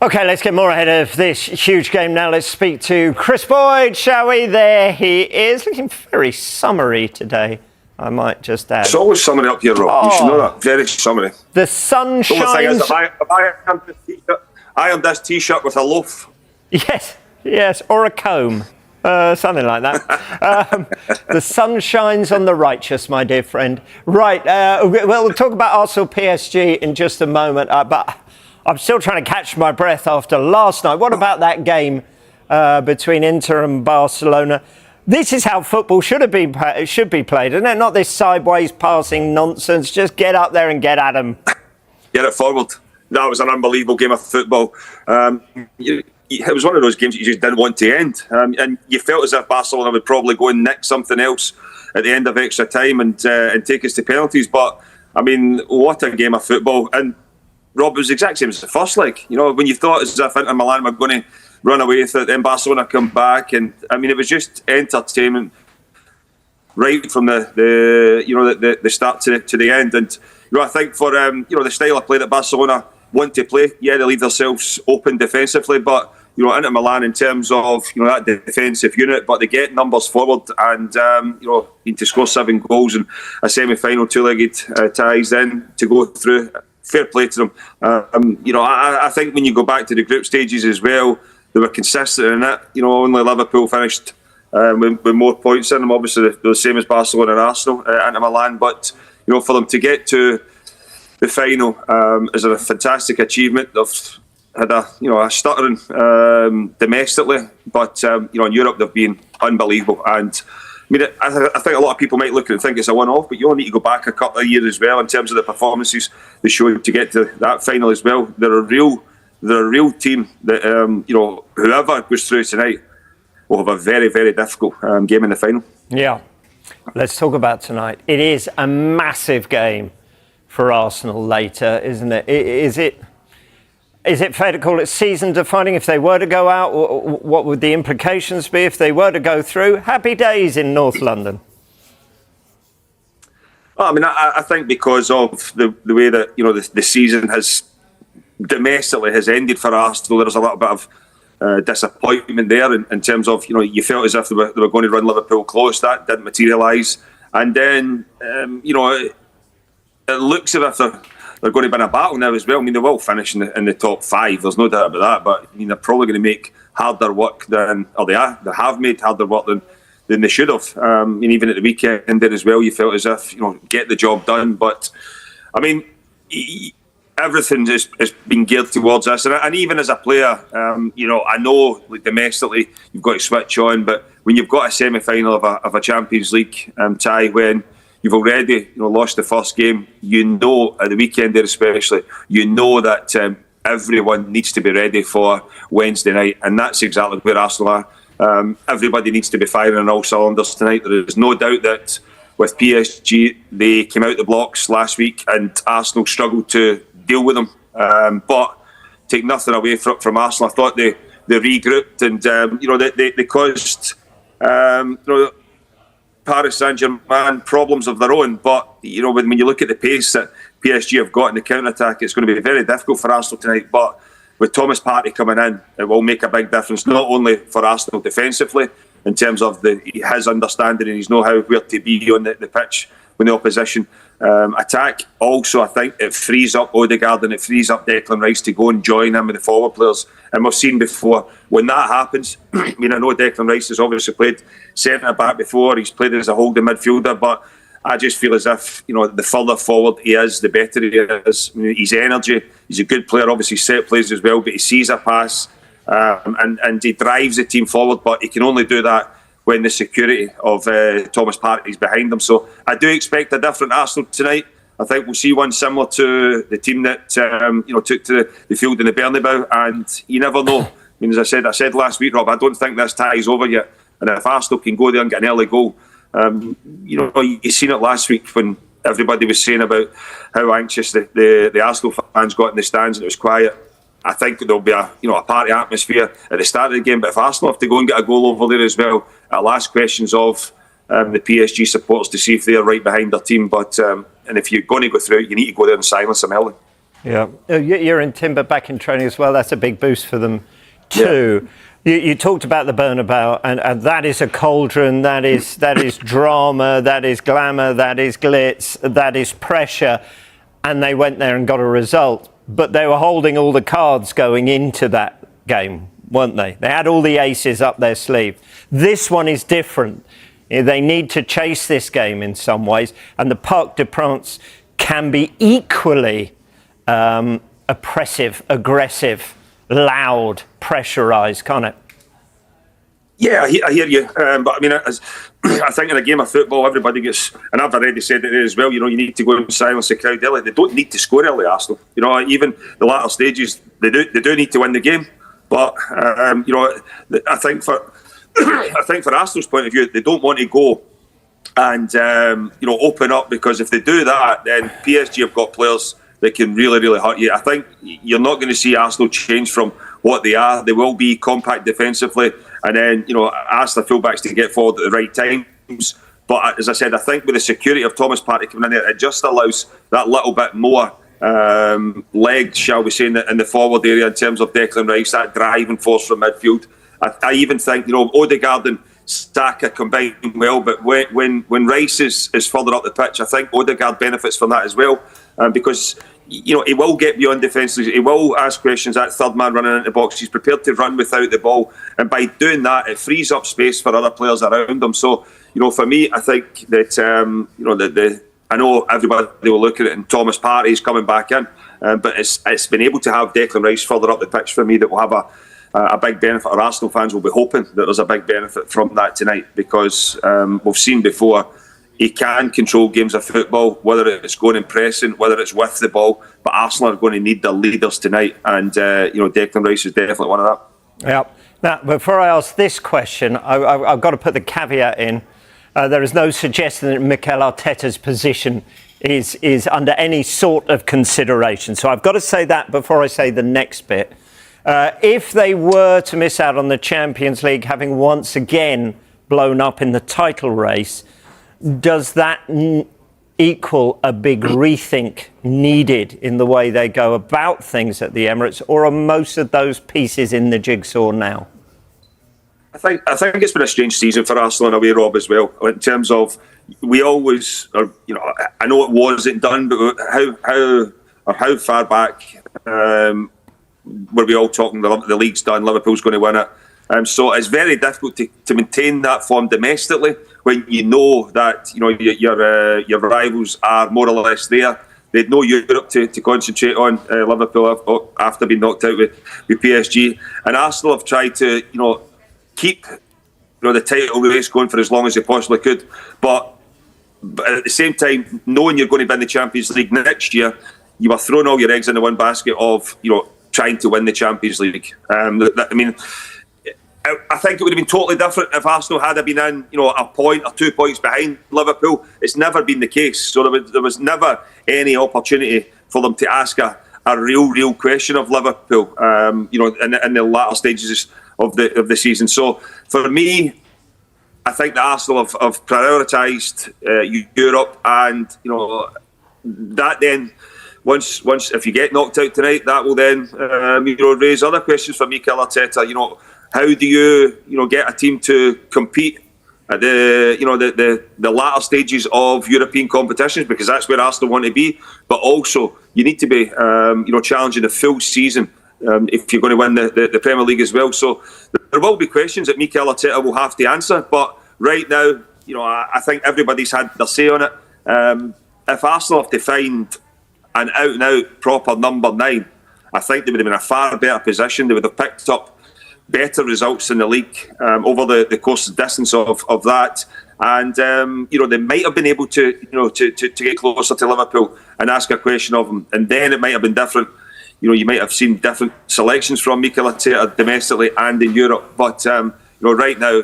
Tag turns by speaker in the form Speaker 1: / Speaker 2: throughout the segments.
Speaker 1: Okay, let's get more ahead of this huge game now. Let's speak to Kris Boyd, shall we? There he is, looking very summery today, I might just add.
Speaker 2: It's always summery up here, Rob.
Speaker 1: Oh,
Speaker 2: you should know that. Very summery.
Speaker 1: The sun shines.
Speaker 2: The only thing is, if I ironed this T-shirt with a loaf.
Speaker 1: Yes, or a comb. Something like that. The sun shines on the righteous, my dear friend. Right, we'll talk about Arsenal PSG in just a moment, but I'm still trying to catch my breath after last night. What about that game between Inter and Barcelona? This is how football should be played, isn't it? Not this sideways passing nonsense. Just get up there and get at them.
Speaker 2: Get it forward. That was an unbelievable game of football. It was one of those games that you just didn't want to end. And you felt as if Barcelona would probably go and nick something else at the end of extra time and take us to penalties. But, I mean, what a game of football. And Rob, it was the exact same as the first leg. You know, when you thought as if Inter Milan were going to run away with it, then Barcelona come back, and I mean, it was just entertainment right from the start to the end. And I think for the style of play that Barcelona want to play, they leave themselves open defensively, but Inter Milan in terms of that defensive unit, but they get numbers forward and need to score 7 goals in a semi-final, 2-legged ties then to go through. Fair play to them. I think when you go back to the group stages as well, they were consistent in it. Only Liverpool finished with more points in them. Obviously, they're the same as Barcelona and Arsenal, Inter Milan. But for them to get to the final is a fantastic achievement. They've had a stuttering domestically, but in Europe they've been unbelievable. And I mean, I think a lot of people might look at it and think it's a one-off, but you only need to go back a couple of years as well in terms of the performances they showed to get to that final as well. They're a real team that whoever goes through tonight will have a very, very difficult game in the final. Yeah,
Speaker 1: let's talk about tonight. It is a massive game for Arsenal later, isn't it? Is it fair to call it season-defining? If they were to go out, what would the implications be if they were to go through? Happy days in North London.
Speaker 2: Well, I mean, I think because of the way that the season has domestically has ended for Arsenal, there's a little bit of disappointment there in terms of you felt as if they were going to run Liverpool close. That didn't materialise, and then it looks as if they're going to be in a battle now as well. I mean, they will finish in the top 5. There's no doubt about that. But I mean, they're probably going to make harder work they have made harder work than they should have. And even at the weekend there as well, you felt as if get the job done. But I mean, everything has been geared towards us. And even as a player, I know like domestically you've got to switch on, but when you've got a semi-final of a Champions League tie, when you've already lost the first game, at the weekend there especially, that everyone needs to be ready for Wednesday night, and that's exactly where Arsenal are. Everybody needs to be firing on all cylinders tonight. There is no doubt that with PSG, they came out the blocks last week and Arsenal struggled to deal with them. But take nothing away from Arsenal. I thought they regrouped and they caused Paris Saint-Germain problems of their own, but when you look at the pace that PSG have got in the counter-attack, it's going to be very difficult for Arsenal tonight. But with Thomas Partey coming in, it will make a big difference, not only for Arsenal defensively in terms of his understanding and his know-how where to be on the pitch when the opposition attack. Also, I think it frees up Odegaard and it frees up Declan Rice to go and join him with the forward players. And we've seen before, when that happens, I mean, I know Declan Rice has obviously played centre-back before, he's played as a holding midfielder, but I just feel as if, the further forward he is, the better he is. I mean, his energy, he's a good player, obviously set plays as well, but he sees a pass and he drives the team forward, but he can only do that when the security of Thomas Partey is behind him. So I do expect a different Arsenal tonight. I think we'll see one similar to the team that took to the field in the Bernabeu, and you never know. I mean, as I said last week, Rob, I don't think this tie is over yet. And if Arsenal can go there and get an early goal, you seen it last week when everybody was saying about how anxious the Arsenal fans got in the stands and it was quiet. I think there'll be a party atmosphere at the start of the game, but if Arsenal have to go and get a goal over there as well, I'll ask questions of the PSG supporters to see if they're right behind their team. But and if you're going to go through it, you need to go there and silence them early.
Speaker 1: Yeah, you're in timber back in training as well. That's a big boost for them too. Yeah. You talked about the Bernabeu, and that is a cauldron. That is drama. That is glamour. That is glitz. That is pressure. And they went there and got a result. But they were holding all the cards going into that game, weren't they? They had all the aces up their sleeve. This one is different. They need to chase this game in some ways, and the Parc des Princes can be equally oppressive, aggressive, loud, pressurised, can't it?
Speaker 2: Yeah, I hear you. But I mean, I think in a game of football, everybody gets, and I've already said it there as well, you need to go and silence the crowd early. They don't need to score early, Arsenal. Even the latter stages, they do need to win the game. But, I think for Arsenal's point of view, they don't want to go and, open up, because if they do that, then PSG have got players that can really, really hurt you. I think you're not going to see Arsenal change from what they are. They will be compact defensively, and then, ask the fullbacks to get forward at the right times. But as I said, I think with the security of Thomas Partey coming in there, it just allows that little bit more legs, shall we say, in the forward area in terms of Declan Rice, that driving force from midfield. I even think, Odegaard and Saka combine well, but when Rice is further up the pitch, I think Odegaard benefits from that as well, because he will get beyond defences. He will ask questions. That third man running into the box, he's prepared to run without the ball, and by doing that, it frees up space for other players around him. So, for me, I think that I know everybody will look at it, and Thomas Partey's coming back in, but it's been able to have Declan Rice further up the pitch for me that will have a big benefit. Our Arsenal fans will be hoping that there's a big benefit from that tonight, because we've seen before he can control games of football, whether it's going and pressing, whether it's with the ball. But Arsenal are going to need their leaders tonight, and Declan Rice is definitely one of that.
Speaker 1: Yeah. Now, before I ask this question, I've got to put the caveat in. There is no suggestion that Mikel Arteta's position is under any sort of consideration. So I've got to say that before I say the next bit. If they were to miss out on the Champions League, having once again blown up in the title race, does that equal a big rethink needed in the way they go about things at the Emirates, or are most of those pieces in the jigsaw now?
Speaker 2: I think it's been a strange season for Arsenal in a way, Rob, as well. In terms of, we always, I know it wasn't done, but how far back were we all talking the league's done, Liverpool's going to win it? So it's very difficult to maintain that form domestically when you know that your rivals are more or less there. They'd no Europe to concentrate on, Liverpool after being knocked out with PSG, and Arsenal have tried to keep the title race going for as long as they possibly could. But at the same time, knowing you're going to win the Champions League next year, you were throwing all your eggs in the one basket of trying to win the Champions League. I think it would have been totally different if Arsenal had been in, a point or 2 points behind Liverpool. It's never been the case. So there was never any opportunity for them to ask a real question of Liverpool, in the latter stages of the season. So for me, I think that Arsenal have prioritised Europe, and that then. Once, if you get knocked out tonight, that will then raise other questions for Mikel Arteta. How do you get a team to compete at the latter stages of European competitions, because that's where Arsenal want to be. But also you need to be challenging the full season if you're going to win the Premier League as well. So there will be questions that Mikel Arteta will have to answer. But right now, I think everybody's had their say on it. If Arsenal have to find an out-and-out proper number 9, I think they would have been in a far better position. They would have picked up better results in the league over the course of distance of that, and they might have been able to get closer to Liverpool and ask a question of them, and then it might have been different. You might have seen different selections from Mikel Arteta domestically and in Europe, but right now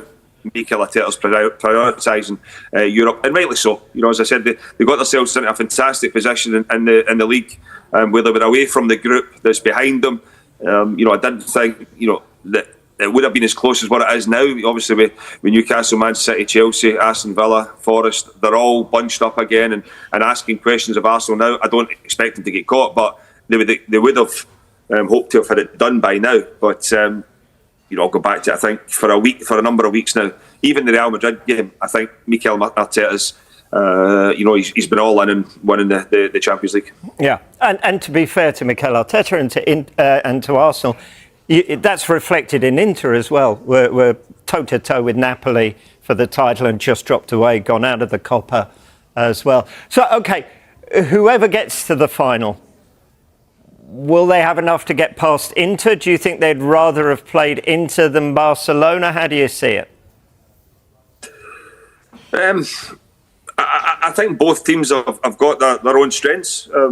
Speaker 2: Mikel Arteta's prioritising Europe, and rightly so. As I said, they got themselves in a fantastic position in the league, where they were away from the group that's behind them. I didn't think that it would have been as close as what it is now. Obviously, with Newcastle, Man City, Chelsea, Aston Villa, Forest, they're all bunched up again and asking questions of Arsenal now. I don't expect them to get caught, but they would have hoped to have had it done by now. But I'll go back to it, I think for a number of weeks now. Even the Real Madrid game, I think Mikel Arteta's, he's been all in and winning the Champions League.
Speaker 1: Yeah, and to be fair to Mikel Arteta and to Arsenal, that's reflected in Inter as well. We're toe-to-toe with Napoli for the title and just dropped away, gone out of the Coppa as well. So, okay, whoever gets to the final, will they have enough to get past Inter? Do you think they'd rather have played Inter than Barcelona? How do you see it?
Speaker 2: I think both teams have got their own strengths. I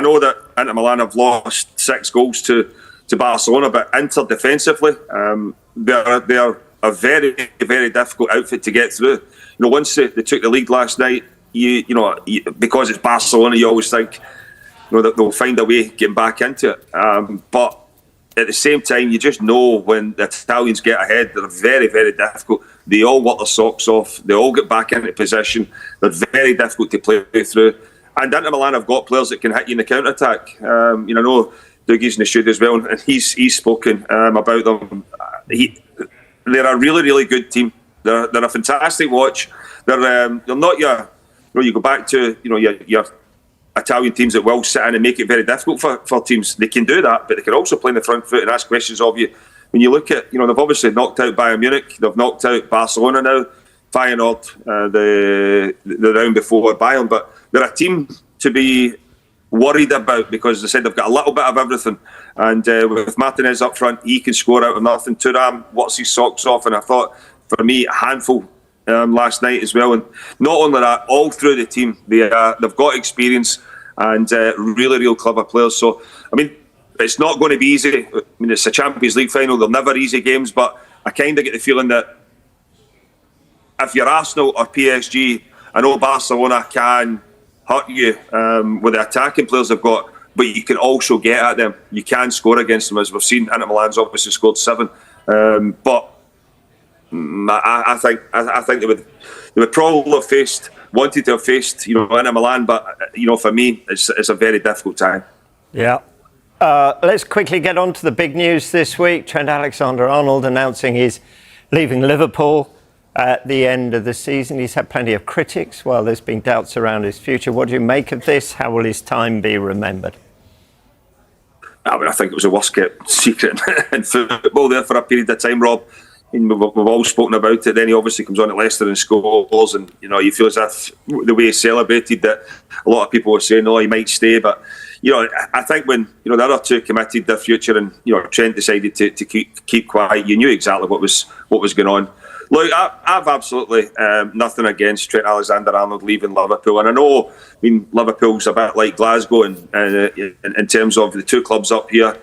Speaker 2: know that Inter Milan have lost 6 goals to Barcelona, but Inter defensively, they're a very, very difficult outfit to get through. Once they took the lead last night, because it's Barcelona, you always think that they'll find a way getting back into it. But at the same time, you just know when the Italians get ahead, they're very, very difficult. They all work their socks off. They all get back into position. They're very difficult to play through. And Inter Milan have got players that can hit you in the counter-attack. I know Dougie's in the studio as well, and he's spoken about them. They're a really, really good team. They're a fantastic watch. They're not your... you go back to your Italian teams that will sit in and make it very difficult for teams. They can do that, but they can also play in the front foot and ask questions of you. When you look at, they've obviously knocked out Bayern Munich, they've knocked out Barcelona now, Feyenoord, the round before Bayern, but they're a team to be worried about because they said they've got a little bit of everything. And with Martinez up front, he can score out of nothing. Thuram works his socks off, and I thought, for me, a handful last night as well. And not only that, all through the team, they've got experience and really, real clever players. So, it's not going to be easy. It's a Champions League final. They're never easy games, but I kind of get the feeling that if you're Arsenal or PSG, I know Barcelona can hurt you with the attacking players they've got, but you can also get at them. You can score against them, as we've seen. Inter Milan's obviously scored 7, but I think they would probably have wanted to have faced Inter Milan, but for me it's a very difficult time.
Speaker 1: Yeah. Let's quickly get on to the big news this week. Trent Alexander-Arnold announcing he's leaving Liverpool at the end of the season. He's had plenty of critics while there's been doubts around his future. What do you make of this? How will his time be remembered?
Speaker 2: I think it was a worst-kept secret in football there for a period of time, Rob. We've all spoken about it. Then he obviously comes on at Leicester and scores, and you feel as if the way he celebrated that a lot of people were saying, he might stay, but I think when the other two committed their future and Trent decided to keep quiet, you knew exactly what was going on. Look, I've absolutely nothing against Trent Alexander-Arnold leaving Liverpool, and I know Liverpool's a bit like Glasgow in terms of the two clubs up here.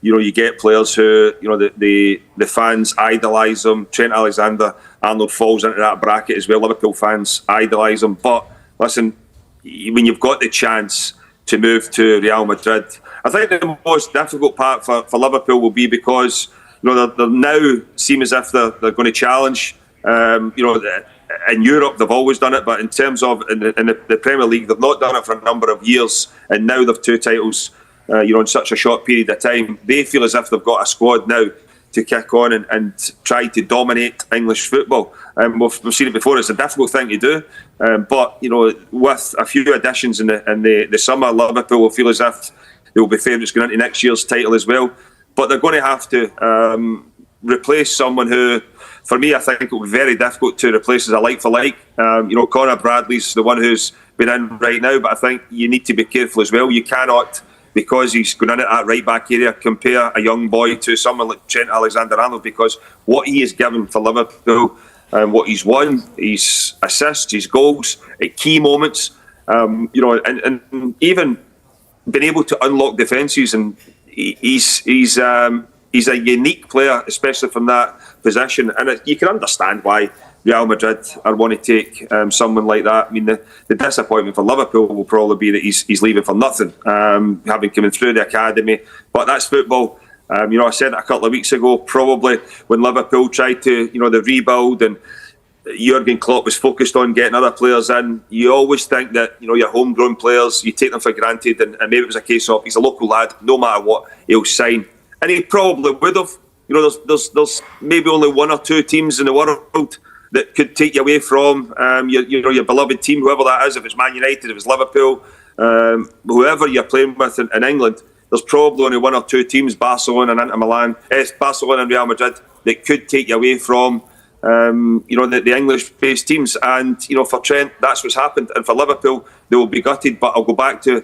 Speaker 2: You get players who the fans idolise them. Trent Alexander-Arnold falls into that bracket as well. Liverpool fans idolise him, but listen, when you've got the chance to move to Real Madrid, I think the most difficult part for Liverpool will be because they now seem as if they're going to challenge. In Europe they've always done it, but in terms of in the Premier League they've not done it for a number of years, and now they've 2 titles in such a short period of time. They feel as if they've got a squad now to kick on and try to dominate English football. We've seen it before. It's a difficult thing to do, but with a few additions in the summer, Liverpool will feel as if they will be favourites going into next year's title as well. But they're going to have to replace someone who, for me, I think it will be very difficult to replace as a like for like. Conor Bradley's the one who's been in right now, but I think you need to be careful as well. You cannot, because he's going in at that right back area, compare a young boy to someone like Trent Alexander-Arnold, because what he has given for Liverpool, what he's won, his assists, his goals at key moments, and even been able to unlock defences, and he's a unique player, especially from that position, and you can understand why Real Madrid are wanting to take someone like that. The disappointment for Liverpool will probably be that he's leaving for nothing, having come through the academy. But that's football. I said it a couple of weeks ago, probably when Liverpool tried to, the rebuild, and Jurgen Klopp was focused on getting other players in. You always think that, you know, your homegrown players, you take them for granted, and maybe it was a case of he's a local lad, no matter what, he'll sign. And he probably would have. You know, there's maybe only one or two teams in the world that could take you away from your beloved team, whoever that is, if it's Man United, if it's Liverpool, whoever you're playing with in England. There's probably only one or two teams, Barcelona and Inter Milan, Barcelona and Real Madrid, that could take you away from the English-based teams. And, you know, for Trent, that's what's happened. And for Liverpool, they will be gutted. But I'll go back to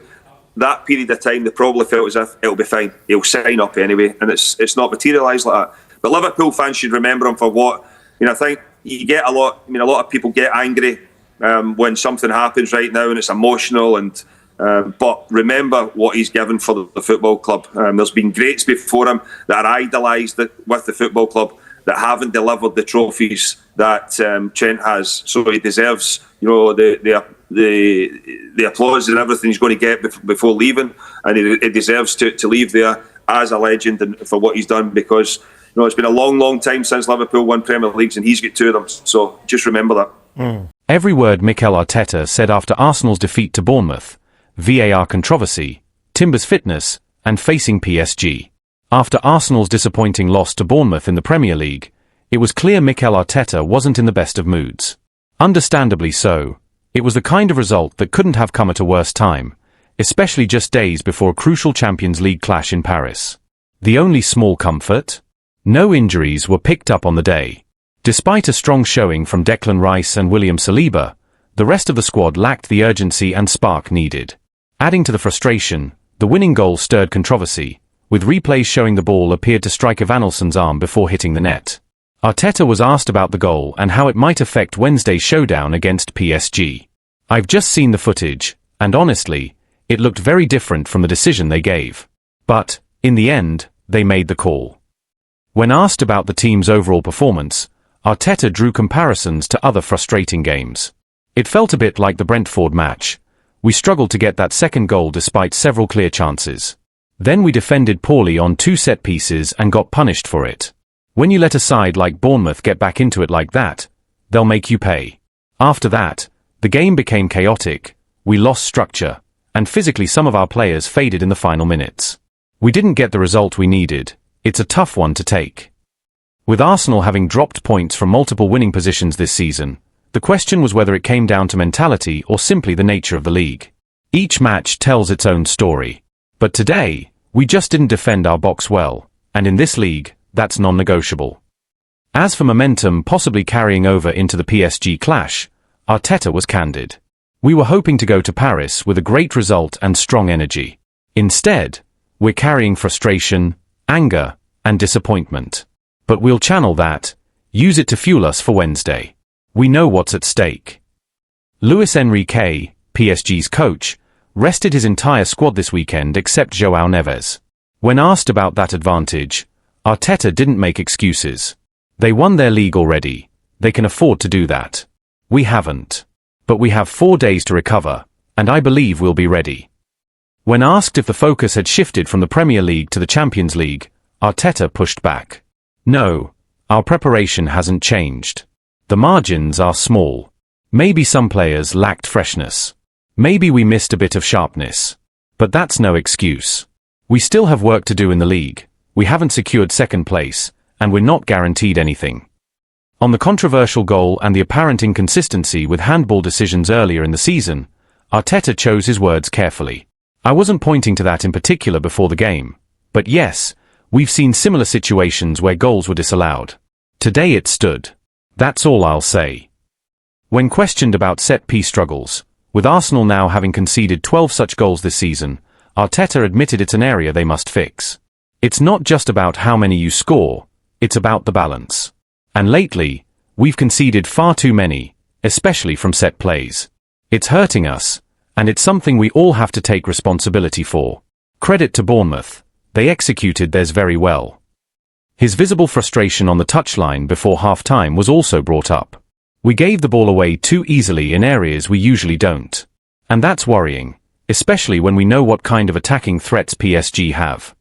Speaker 2: that period of time. They probably felt as if it'll be fine. He'll sign up anyway. And it's not materialised like that. But Liverpool fans should remember him for what, you know, I think you get a lot of people get angry when something happens right now and it's emotional. But remember what he's given for the football club. There's been greats before him that are idolised with the football club that haven't delivered the trophies that Trent has. So he deserves, you know, the applause and everything he's going to get before leaving, and he deserves to leave there as a legend and for what he's done, because, you know, it's been a long time since Liverpool won Premier Leagues, and he's got two of them. So just remember that.
Speaker 3: Every word Mikel Arteta said after Arsenal's defeat to Bournemouth, VAR controversy, Timber's fitness, and facing PSG. After Arsenal's disappointing loss to Bournemouth in the Premier League, it was clear Mikel Arteta wasn't in the best of moods. Understandably so. It was the kind of result that couldn't have come at a worse time, especially just days before a crucial Champions League clash in Paris. The only small comfort? No injuries were picked up on the day. Despite a strong showing from Declan Rice and William Saliba, the rest of the squad lacked the urgency and spark needed. Adding to the frustration, the winning goal stirred controversy, with replays showing the ball appeared to strike Evanilson's arm before hitting the net. Arteta was asked about the goal and how it might affect Wednesday's showdown against PSG. I've just seen the footage, and honestly, it looked very different from the decision they gave. But, in the end, they made the call. When asked about the team's overall performance, Arteta drew comparisons to other frustrating games. It felt a bit like the Brentford match. We struggled to get that second goal despite several clear chances. Then we defended poorly on 2 set pieces and got punished for it. When you let a side like Bournemouth get back into it like that, they'll make you pay. After that, the game became chaotic, we lost structure, and physically some of our players faded in the final minutes. We didn't get the result we needed. It's a tough one to take. With Arsenal having dropped points from multiple winning positions this season, the question was whether it came down to mentality or simply the nature of the league. Each match tells its own story. But today, we just didn't defend our box well, and in this league, that's non-negotiable. As for momentum possibly carrying over into the PSG clash, Arteta was candid. We were hoping to go to Paris with a great result and strong energy. Instead, we're carrying frustration, anger, and disappointment. But we'll channel that, use it to fuel us for Wednesday. We know what's at stake. Luis Enrique, PSG's coach, rested his entire squad this weekend except João Neves. When asked about that advantage, Arteta didn't make excuses. They won their league already. They can afford to do that. We haven't. But we have 4 days to recover, and I believe we'll be ready. When asked if the focus had shifted from the Premier League to the Champions League, Arteta pushed back. No, our preparation hasn't changed. The margins are small. Maybe some players lacked freshness. Maybe we missed a bit of sharpness. But that's no excuse. We still have work to do in the league. We haven't secured second place, and we're not guaranteed anything. On the controversial goal and the apparent inconsistency with handball decisions earlier in the season, Arteta chose his words carefully. I wasn't pointing to that in particular before the game. But yes, we've seen similar situations where goals were disallowed. Today it stood. That's all I'll say. When questioned about set-piece struggles, with Arsenal now having conceded 12 such goals this season, Arteta admitted it's an area they must fix. It's not just about how many you score, it's about the balance. And lately, we've conceded far too many, especially from set plays. It's hurting us, and it's something we all have to take responsibility for. Credit to Bournemouth, they executed theirs very well. His visible frustration on the touchline before half-time was also brought up. We gave the ball away too easily in areas we usually don't. And that's worrying, especially when we know what kind of attacking threats PSG have.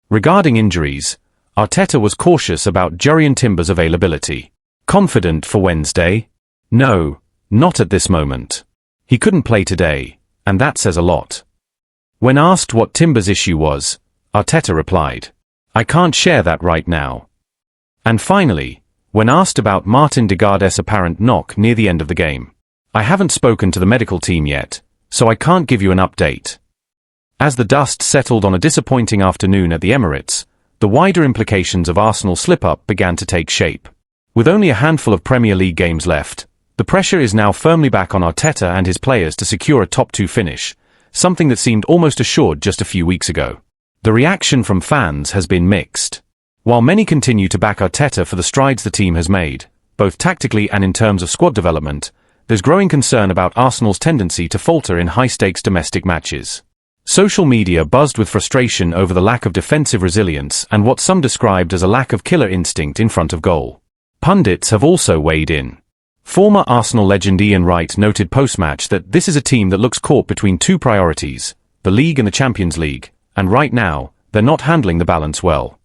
Speaker 3: Regarding injuries, Arteta was cautious about Jurrien Timber's availability. Confident for Wednesday? No, not at this moment. He couldn't play today, and that says a lot. When asked what Timber's issue was, Arteta replied, "I can't share that right now." And finally, when asked about Martin Degaarde's apparent knock near the end of the game, "I haven't spoken to the medical team yet, so I can't give you an update." As the dust settled on a disappointing afternoon at the Emirates, the wider implications of Arsenal's slip-up began to take shape. With only a handful of Premier League games left, the pressure is now firmly back on Arteta and his players to secure a top-2 finish, something that seemed almost assured just a few weeks ago. The reaction from fans has been mixed. While many continue to back Arteta for the strides the team has made, both tactically and in terms of squad development, there's growing concern about Arsenal's tendency to falter in high-stakes domestic matches. Social media buzzed with frustration over the lack of defensive resilience and what some described as a lack of killer instinct in front of goal. Pundits have also weighed in. Former Arsenal legend Ian Wright noted post-match that this is a team that looks caught between two priorities, the league and the Champions League, and right now, they're not handling the balance well.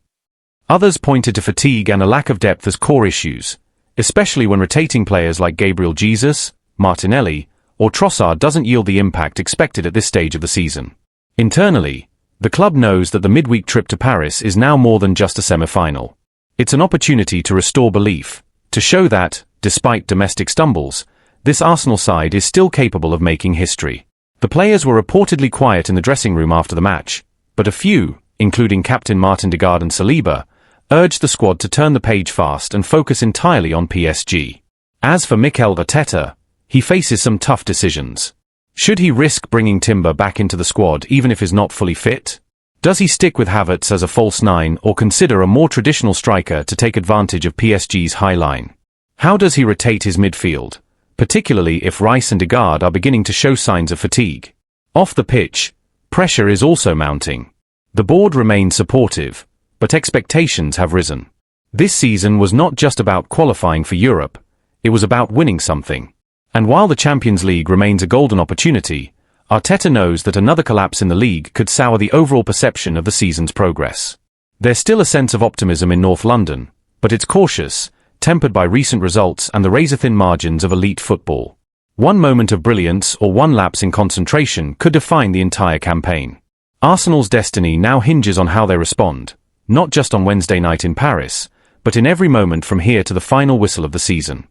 Speaker 3: Others pointed to fatigue and a lack of depth as core issues, especially when rotating players like Gabriel Jesus, Martinelli, or Trossard doesn't yield the impact expected at this stage of the season. Internally, the club knows that the midweek trip to Paris is now more than just a semi-final. It's an opportunity to restore belief, to show that, despite domestic stumbles, this Arsenal side is still capable of making history. The players were reportedly quiet in the dressing room after the match, but a few, including captain Martin Degaarde and Saliba, urged the squad to turn the page fast and focus entirely on PSG. As for Mikel Arteta, he faces some tough decisions. Should he risk bringing Timber back into the squad even if he's not fully fit? Does he stick with Havertz as a false nine or consider a more traditional striker to take advantage of PSG's high line? How does he rotate his midfield, particularly if Rice and Degaarde are beginning to show signs of fatigue? Off the pitch, pressure is also mounting. The board remains supportive, but expectations have risen. This season was not just about qualifying for Europe, it was about winning something. And while the Champions League remains a golden opportunity, Arteta knows that another collapse in the league could sour the overall perception of the season's progress. There's still a sense of optimism in North London, but it's cautious, tempered by recent results and the razor-thin margins of elite football. One moment of brilliance or one lapse in concentration could define the entire campaign. Arsenal's destiny now hinges on how they respond, not just on Wednesday night in Paris, but in every moment from here to the final whistle of the season.